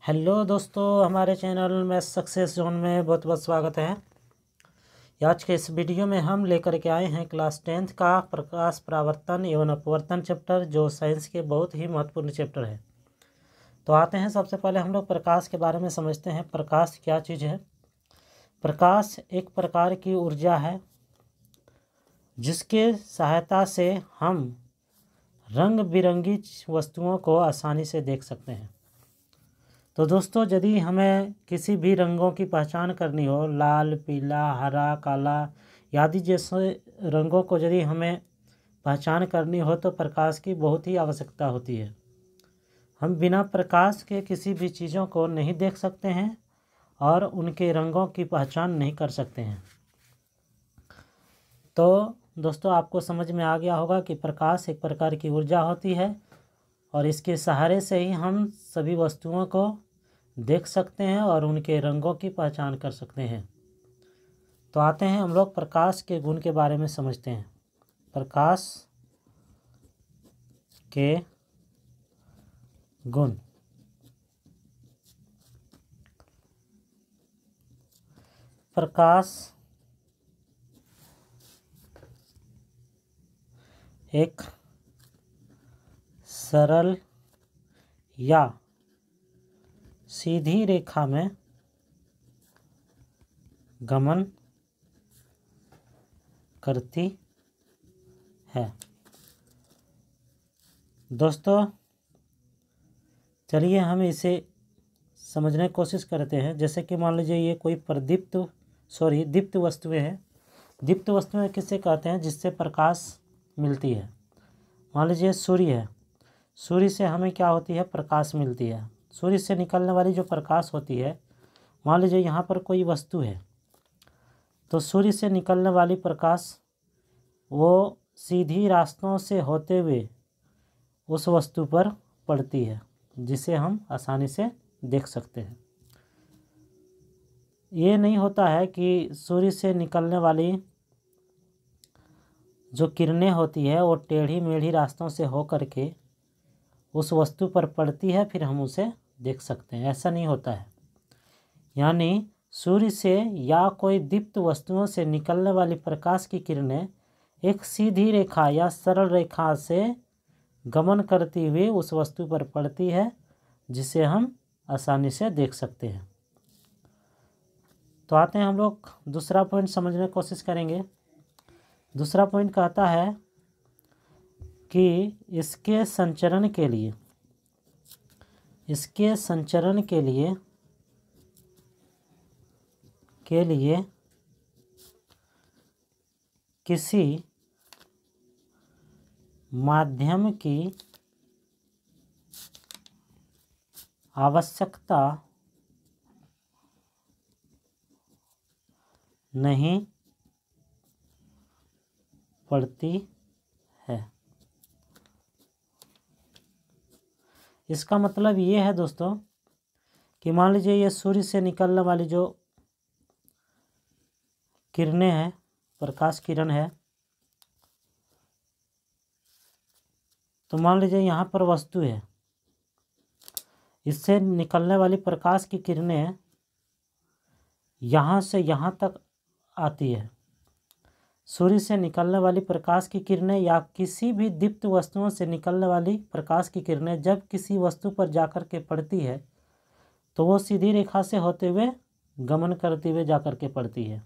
Hello दोस्तों, हमारे channel में सक्सेस जोन में बहुत बहुत स्वागत है। आज के इस वीडियो में हम लेकर के आए हैं क्लास 10th का प्रकाश परावर्तन एवं अपवर्तन चैप्टर, जो साइंस के बहुत ही महत्वपूर्ण चैप्टर है। तो आते हैं, सबसे पहले हम लोग प्रकाश के बारे में समझते हैं। प्रकाश क्या चीज़ है? प्रकाश एक प्रकार की ऊर्जा है जिसके सहायता से हम रंग बिरंगी वस्तुओं को आसानी से देख सकते हैं। तो दोस्तों, यदि हमें किसी भी रंगों की पहचान करनी हो, लाल, पीला, हरा, काला आदि जैसे रंगों को यदि हमें पहचान करनी हो तो प्रकाश की बहुत ही आवश्यकता होती है। हम बिना प्रकाश के किसी भी चीज़ों को नहीं देख सकते हैं और उनके रंगों की पहचान नहीं कर सकते हैं। तो दोस्तों, आपको समझ में आ गया होगा कि प्रकाश एक प्रकार की ऊर्जा होती है और इसके सहारे से ही हम सभी वस्तुओं को देख सकते हैं और उनके रंगों की पहचान कर सकते हैं। तो आते हैं, हम लोग प्रकाश के गुण के बारे में समझते हैं। प्रकाश के गुण। प्रकाश एक सरल या सीधी रेखा में गमन करती है। दोस्तों, चलिए हम इसे समझने की कोशिश करते हैं। जैसे कि मान लीजिए ये कोई दीप्त वस्तुएं हैं। दीप्त वस्तुएं किससे कहते हैं? जिससे प्रकाश मिलती है। मान लीजिए सूर्य है। सूर्य से हमें क्या होती है? प्रकाश मिलती है। सूर्य से निकलने वाली जो प्रकाश होती है, मान लीजिए यहाँ पर कोई वस्तु है तो सूर्य से निकलने वाली प्रकाश वो सीधी रास्तों से होते हुए उस वस्तु पर पड़ती है, जिसे हम आसानी से देख सकते हैं। ये नहीं होता है कि सूर्य से निकलने वाली जो किरणें होती है वो टेढ़ी मेढ़ी रास्तों से हो करके उस वस्तु पर पड़ती है, फिर हम उसे देख सकते हैं। ऐसा नहीं होता है। यानी सूर्य से या कोई दीप्त वस्तुओं से निकलने वाली प्रकाश की किरणें एक सीधी रेखा या सरल रेखा से गमन करती हुई उस वस्तु पर पड़ती है, जिसे हम आसानी से देख सकते हैं। तो आते हैं, हम लोग दूसरा पॉइंट समझने की कोशिश करेंगे। दूसरा पॉइंट कहता है कि इसके संचरण के लिए किसी माध्यम की आवश्यकता नहीं पड़ती है। इसका मतलब ये है दोस्तों कि मान लीजिए ये सूर्य से निकलने वाली जो किरणें हैं, प्रकाश किरण है, तो मान लीजिए यहाँ पर वस्तु है। इससे निकलने वाली प्रकाश की किरणें यहाँ से यहाँ तक आती है। सूर्य से निकलने वाली प्रकाश की किरणें या किसी भी दीप्त वस्तुओं से निकलने वाली प्रकाश की किरणें जब किसी वस्तु पर जाकर के पड़ती है तो वो सीधी रेखा से होते हुए गमन करते हुए जाकर के पड़ती है।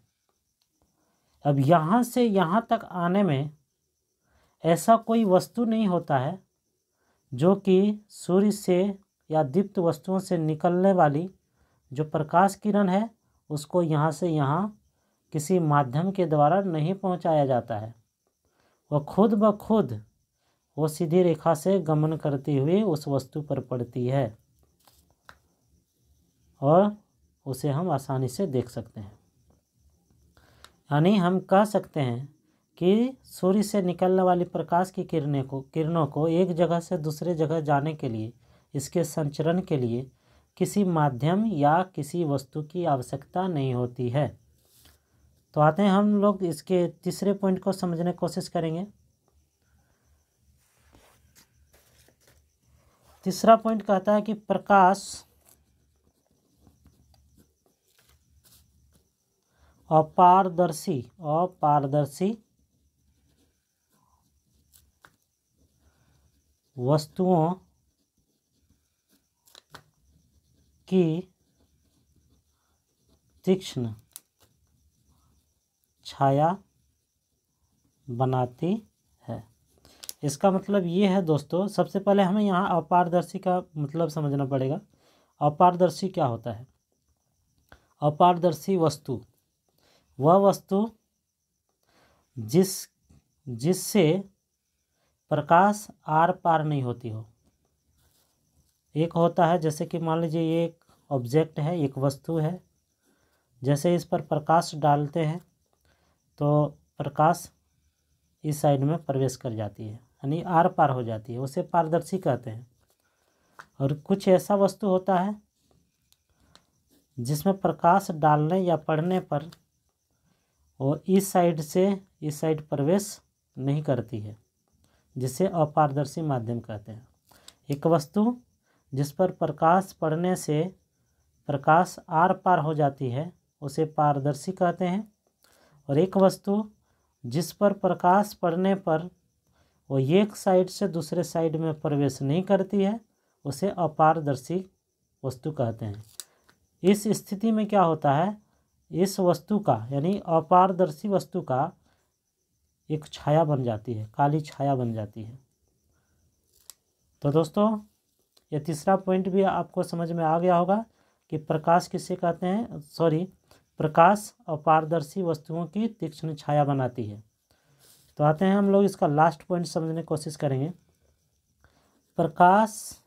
अब यहाँ से यहाँ तक आने में ऐसा कोई वस्तु नहीं होता है जो कि सूर्य से या दीप्त वस्तुओं से निकलने वाली जो प्रकाश किरण है उसको यहाँ से यहाँ किसी माध्यम के द्वारा नहीं पहुँचाया जाता है। वह खुद ब खुद वो सीधी रेखा से गमन करती हुई उस वस्तु पर पड़ती है और उसे हम आसानी से देख सकते हैं। यानी हम कह सकते हैं कि सूर्य से निकलने वाली प्रकाश की किरणों को एक जगह से दूसरे जगह जाने के लिए, इसके संचरण के लिए किसी माध्यम या किसी वस्तु की आवश्यकता नहीं होती है। तो आते हैं, हम लोग इसके तीसरे पॉइंट को समझने की कोशिश करेंगे। तीसरा पॉइंट कहता है कि प्रकाश अपारदर्शी वस्तुओं की तीक्ष्ण छाया बनाती है। इसका मतलब ये है दोस्तों, सबसे पहले हमें यहाँ अपारदर्शी का मतलब समझना पड़ेगा। अपारदर्शी क्या होता है? अपारदर्शी वस्तु वह वस्तु जिससे प्रकाश आर पार नहीं होती हो। एक होता है जैसे कि मान लीजिए ये एक ऑब्जेक्ट है, एक वस्तु है, जैसे इस पर प्रकाश डालते हैं तो प्रकाश इस साइड में प्रवेश कर जाती है, यानी आर पार हो जाती है, उसे पारदर्शी कहते हैं। और कुछ ऐसा वस्तु होता है जिसमें प्रकाश डालने या पड़ने पर वो इस साइड से इस साइड प्रवेश नहीं करती है, जिसे अपारदर्शी माध्यम कहते हैं। एक वस्तु जिस पर प्रकाश पड़ने से प्रकाश आर पार हो जाती है उसे पारदर्शी कहते हैं। और एक वस्तु जिस पर प्रकाश पड़ने पर वो एक साइड से दूसरे साइड में प्रवेश नहीं करती है उसे अपारदर्शी वस्तु कहते हैं। इस स्थिति में क्या होता है, इस वस्तु का यानी अपारदर्शी वस्तु का एक छाया बन जाती है, काली छाया बन जाती है। तो दोस्तों ये तीसरा पॉइंट भी आपको समझ में आ गया होगा कि प्रकाश किसे कहते हैं, प्रकाश अपारदर्शी वस्तुओं की तीक्ष्ण छाया बनाती है। तो आते हैं हम लोग इसका लास्ट पॉइंट समझने की कोशिश करेंगे। प्रकाश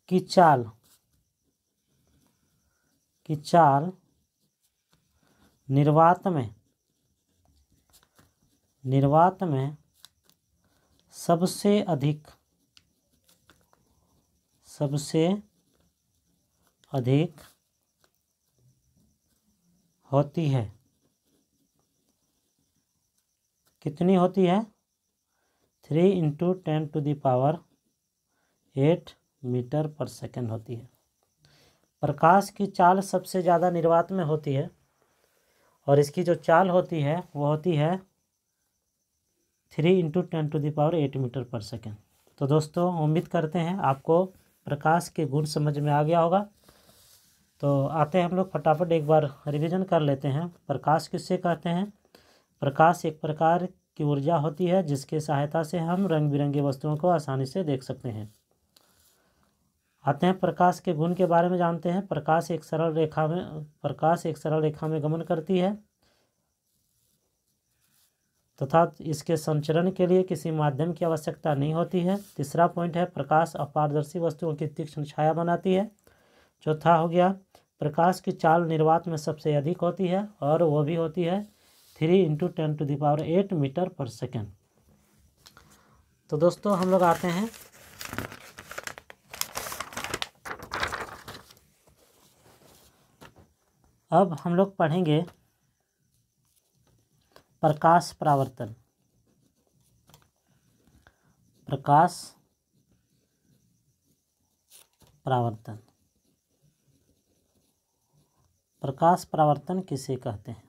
की चाल निर्वात में सबसे अधिक होती है। कितनी होती है? 3 × 10⁸ मीटर पर सेकेंड होती है। प्रकाश की चाल सबसे ज़्यादा निर्वात में होती है और इसकी जो चाल होती है वो होती है 3 × 10⁸ मीटर पर सेकेंड। तो दोस्तों उम्मीद करते हैं आपको प्रकाश के गुण समझ में आ गया होगा। तो आते हैं हम लोग फटाफट एक बार रिवीजन कर लेते हैं। प्रकाश किससे कहते हैं? प्रकाश एक प्रकार की ऊर्जा होती है जिसकी सहायता से हम रंग बिरंगी वस्तुओं को आसानी से देख सकते हैं। आते हैं प्रकाश के गुण के बारे में जानते हैं। प्रकाश एक सरल रेखा में गमन करती है तथा इसके संचरण के लिए किसी माध्यम की आवश्यकता नहीं होती है। तीसरा पॉइंट है प्रकाश अपारदर्शी वस्तुओं की तीक्ष्ण छाया बनाती है। चौथा हो गया प्रकाश की चाल निर्वात में सबसे अधिक होती है और वो भी होती है 3 × 10⁸ मीटर पर सेकेंड। तो दोस्तों हम लोग आते हैं अब हम लोग पढ़ेंगे प्रकाश परावर्तन। प्रकाश परावर्तन किसे कहते हैं?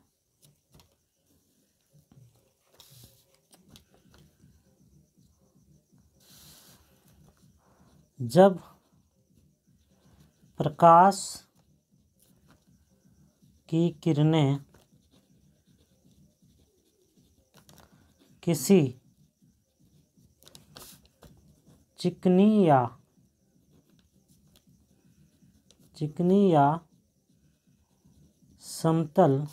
जब प्रकाश की किरणें किसी चिकनी या समतल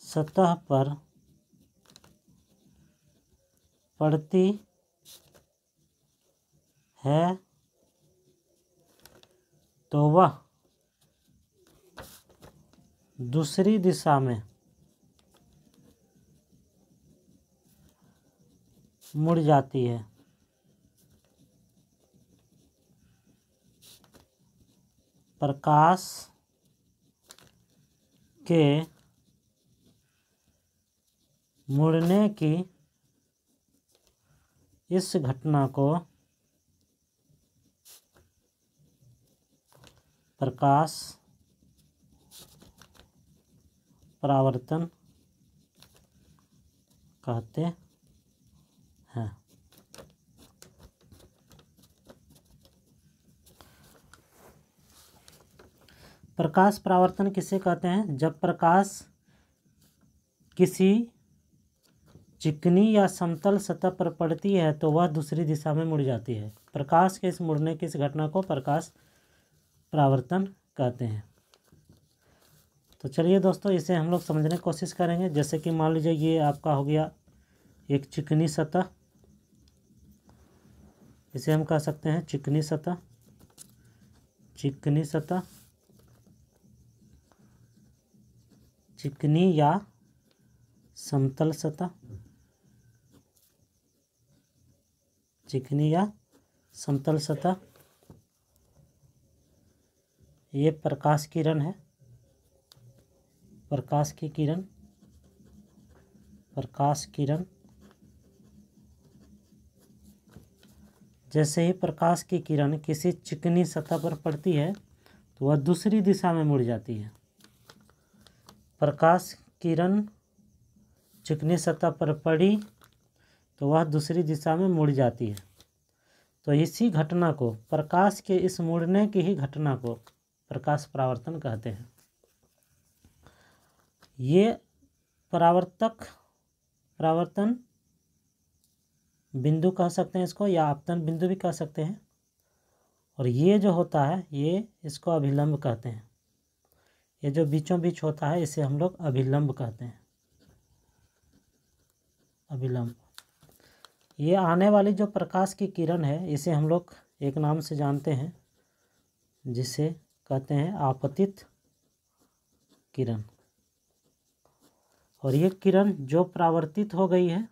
सतह पर पड़ती है तो वह दूसरी दिशा में मुड़ जाती है। प्रकाश के मुड़ने की इस घटना को प्रकाश परावर्तन कहते हैं। प्रकाश परावर्तन किसे कहते हैं? जब प्रकाश किसी चिकनी या समतल सतह पर पड़ती है तो वह दूसरी दिशा में मुड़ जाती है। प्रकाश के इस मुड़ने की इस घटना को प्रकाश परावर्तन कहते हैं। तो चलिए दोस्तों, इसे हम लोग समझने की कोशिश करेंगे। जैसे कि मान लीजिए ये आपका हो गया एक चिकनी सतह, इसे हम कह सकते हैं चिकनी सतह, चिकनी सतह, चिकनी या समतल सतह, चिकनी या समतल सतह। ये प्रकाश किरण है, प्रकाश की किरण, प्रकाश किरण। जैसे ही प्रकाश की किरण किसी चिकनी सतह पर पड़ती है तो वह दूसरी दिशा में मुड़ जाती है। प्रकाश किरण चिकनी सतह पर पड़ी तो वह दूसरी दिशा में मुड़ जाती है। तो इसी घटना को, प्रकाश के इस मुड़ने की ही घटना को प्रकाश परावर्तन कहते हैं। ये परावर्तन बिंदु कह सकते हैं इसको, या आपतन बिंदु भी कह सकते हैं। और ये जो होता है ये इसको अभिलंब कहते हैं। ये जो बीचों बीच होता है इसे हम लोग अभिलंब कहते हैं, अभिलंब। ये आने वाली जो प्रकाश की किरण है इसे हम लोग एक नाम से जानते हैं, जिसे कहते हैं आपतित किरण। और ये किरण जो परावर्तित हो गई है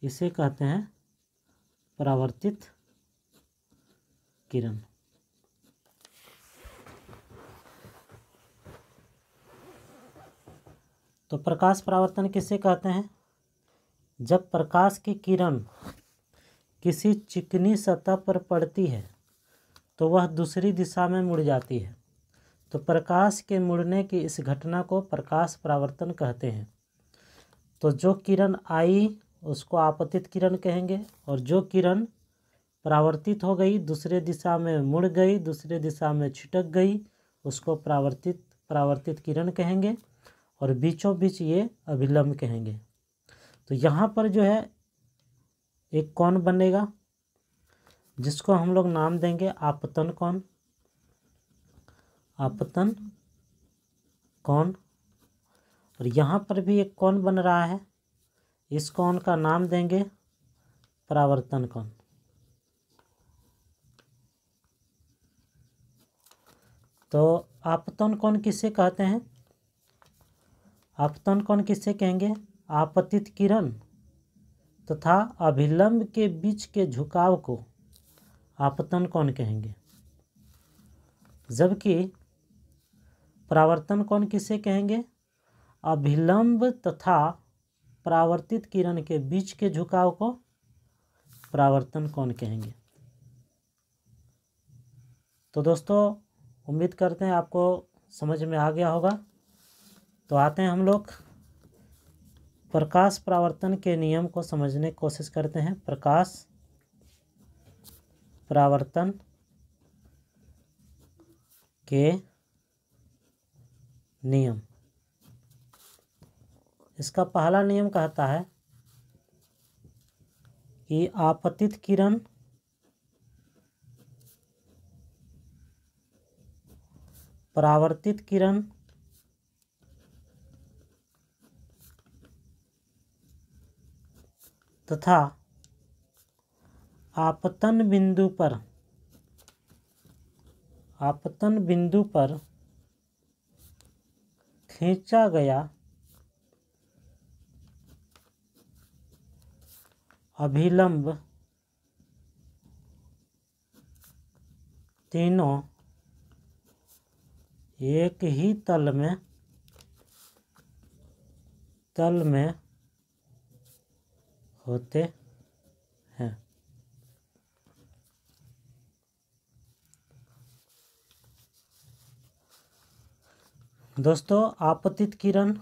इसे कहते हैं परावर्तित किरण। तो प्रकाश परावर्तन किसे कहते हैं? जब प्रकाश की किरण किसी चिकनी सतह पर पड़ती है तो वह दूसरी दिशा में मुड़ जाती है। तो प्रकाश के मुड़ने की इस घटना को प्रकाश परावर्तन कहते हैं। तो जो किरण आई उसको आपतित किरण कहेंगे, और जो किरण परावर्तित हो गई, दूसरे दिशा में मुड़ गई, दूसरे दिशा में छिटक गई, उसको परावर्तित किरण कहेंगे। और बीचों बीच ये अभिलंब कहेंगे। तो यहाँ पर जो है एक कोण बनेगा जिसको हम लोग नाम देंगे आपतन कोण, आपतन कोण। और यहाँ पर भी एक कोण बन रहा है, इस कोण का नाम देंगे परावर्तन कोण। तो आपतन कोण किसे कहते हैं? आपतन कोण किसे कहेंगे? आपतित किरण तथा अभिलंब के बीच के झुकाव को आपतन कोण कहेंगे। जबकि परावर्तन कोण किसे कहेंगे? अभिलंब तथा परावर्तित किरण के बीच के झुकाव को परावर्तन कोण कहेंगे। तो दोस्तों, उम्मीद करते हैं आपको समझ में आ गया होगा। तो आते हैं हम लोग प्रकाश परावर्तन के नियम को समझने की कोशिश करते हैं। प्रकाश परावर्तन के नियम। इसका पहला नियम कहता है कि आपतित किरण परावर्तित किरण तथा आपतन बिंदु पर खींचा गया अभिलंब तीनों एक ही तल में होते हैं। दोस्तों आपतित किरण,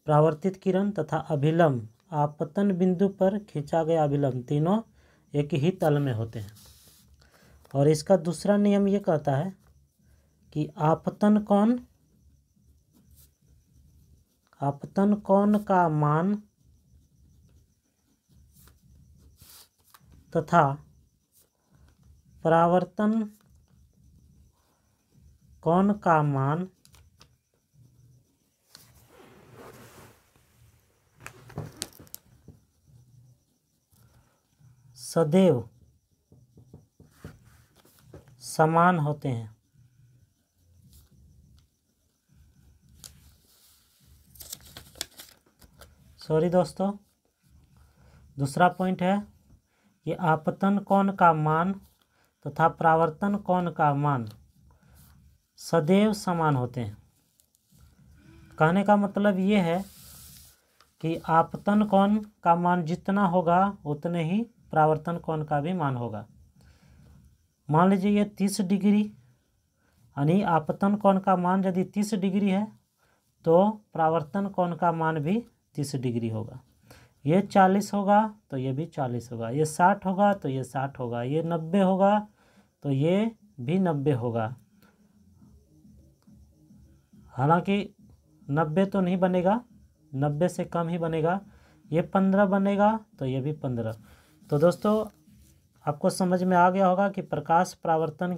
परावर्तित किरण तथा अभिलंब आपतन बिंदु पर खींचा गया अभिलंब तीनों एक ही तल में होते हैं। और इसका दूसरा नियम ये कहता है कि आपतन कोण का मान तथा परावर्तन कोण का मान सदैव समान होते हैं। सॉरी दोस्तों, दूसरा पॉइंट है कि आपतन कोण का मान तथा परावर्तन कोण का मान सदैव समान होते हैं। कहने का मतलब ये है कि आपतन कोण का मान जितना होगा उतने ही परावर्तन कोण का भी मान होगा। मान लीजिए ये 30 डिग्री, यानी आपतन कोण का मान यदि 30 डिग्री है तो परावर्तन कोण का मान भी 30 डिग्री होगा। ये 40 होगा तो ये भी 40 होगा, ये 60 होगा तो ये 60 होगा, ये 90 होगा तो ये भी 90 होगा। हालांकि 90 तो नहीं बनेगा, 90 से कम ही बनेगा। ये 15 बनेगा तो ये भी 15। तो दोस्तों आपको समझ में आ गया होगा कि प्रकाश परावर्तन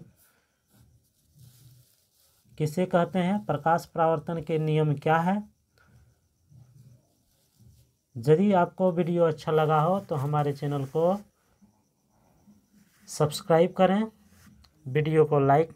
किसे कहते हैं, प्रकाश परावर्तन के नियम क्या है। यदि आपको वीडियो अच्छा लगा हो तो हमारे चैनल को सब्सक्राइब करें, वीडियो को लाइक